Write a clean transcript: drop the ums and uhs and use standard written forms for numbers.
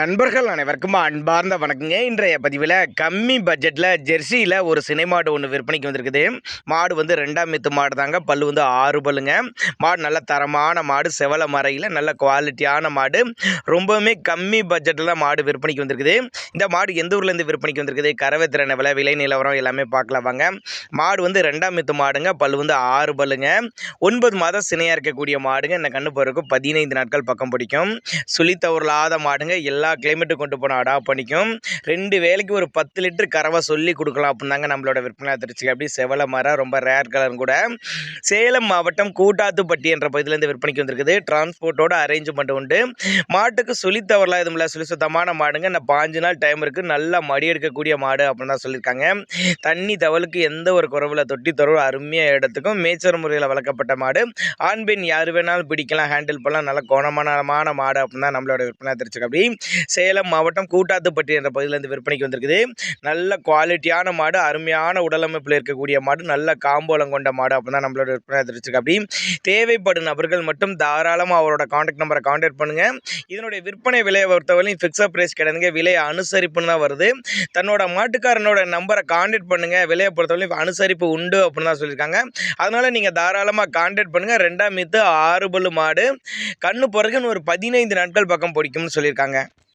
நண்பர்கள் அனைவருக்கும் அன்பார்ந்த வணக்கங்க. இன்றைய பதிவில் கம்மி பட்ஜெட்டில் ஜெர்சியில் ஒரு சினை மாடு ஒன்று விற்பனைக்கு வந்திருக்குது. மாடு வந்து 2ஆம் ஈத்து மாடு தாங்க. பல்லு வந்து 6 பல்லுங்க. மாடு நல்ல தரமான மாடு, செவல மறையில் நல்ல குவாலிட்டியான மாடு. ரொம்பவுமே கம்மி பட்ஜெட்டில் தான் மாடு விற்பனைக்கு வந்திருக்குது. இந்த மாடு எந்த ஊர்லேருந்து விற்பனைக்கு வந்திருக்குது, கறவை திறனை விலை, விலை நிலவரம் எல்லாமே பார்க்கலாம் வாங்க. மாடு வந்து 2ஆம் ஈத்து மாடுங்க. பல்லு வந்து 6 பல்லுங்க. 9 மாதம் சினையாக இருக்கக்கூடிய மாடுங்க. இந்த கண்ணு போகிறதுக்கு 15 நாட்கள் பக்கம் பிடிக்கும். சுழி தவறலாத மாடுங்க. எல்லா கிளைமேட்டும் கொண்டு போனால் அடாப்ட் பண்ணிக்கும். 2 வேளைக்கு ஒரு 10 லிட்டர் கறவை சொல்லி கொடுக்கலாம் அப்படின்னாங்க நம்மளோட விற்பனை திருச்சி. அப்படி செவல மரம் ரொம்ப ரேர் கலர் கூட. சேலம் மாவட்டம் கூட்டாத்துப்பட்டி என்ற பகுதியிலேருந்து விற்பனைக்கு வந்திருக்குது. டிரான்ஸ்போர்ட்டோட அரேஞ்ச்மெண்ட் உண்டு. மாட்டுக்கு சுழி தவறலாம் எதுவும் இல்லை. சுழி சுத்தமான மாடுங்க. இன்னும் 5 நாள் டைம் இருக்குது. நல்லா மடி எடுக்கக்கூடிய மாடு அப்படின்னு தான் சொல்லியிருக்காங்க. தண்ணி தவளுக்கு எந்த ஒரு குறவில் தொட்டி தரவு அருமையாக இடத்துக்கும் மேய்ச்சல் முறையில் வளர்க்கப்பட்ட மாடு. ஆண் பெண் யார் வேணாலும் பிடிக்கலாம், ஹேண்டில் பண்ணலாம். நல்ல குணமான மாடு அப்படின்னு தான் நம்மளோட விற்பனை தெரிஞ்சுக்க. அப்படி சேலம் மாவட்டம் கூட்டாத்துப்பட்டி என்ற பகுதியிலேருந்து விற்பனைக்கு வந்திருக்குது. நல்ல குவாலிட்டியான மாடு, அருமையான உடலமைப்பில் இருக்கக்கூடிய மாடு, நல்ல காம்போலம் கொண்ட மாடு அப்படின்னு தான் நம்மளோட விற்பனை தெரிஞ்சுக்க. அப்படி தேவைப்படும் நபர்கள் மட்டும் தாராளமாக அவரோட கான்டாக்ட் நம்பரை கான்டாக்ட் பண்ணுங்கள். இதனுடைய விற்பனை விலையை பொறுத்தவரையும் ஃபிக்ஸட் ப்ரைஸ் கிடையாதுங்க. விலை அனுசரிப்புன்னு தான் வருது. தன்னோட மாட்டுக்காரனோட நம்பரை கான்டாக்ட் பண்ணுங்கள். விலையை பொறுத்தவரையும் அனுசரிப்பு உண்டு அப்படின்னு தான் சொல்லியிருக்காங்க. அதனால் நீங்கள் தாராளமாக கான்டாக்ட் பண்ணுங்கள். 2ஆம் ஈத்து 6 பல்லு மாடு. கண்ணு பிறகுன்னு ஒரு 15 நாட்கள் பக்கம் பிடிக்கும்னு சொல்லியிருக்காங்க.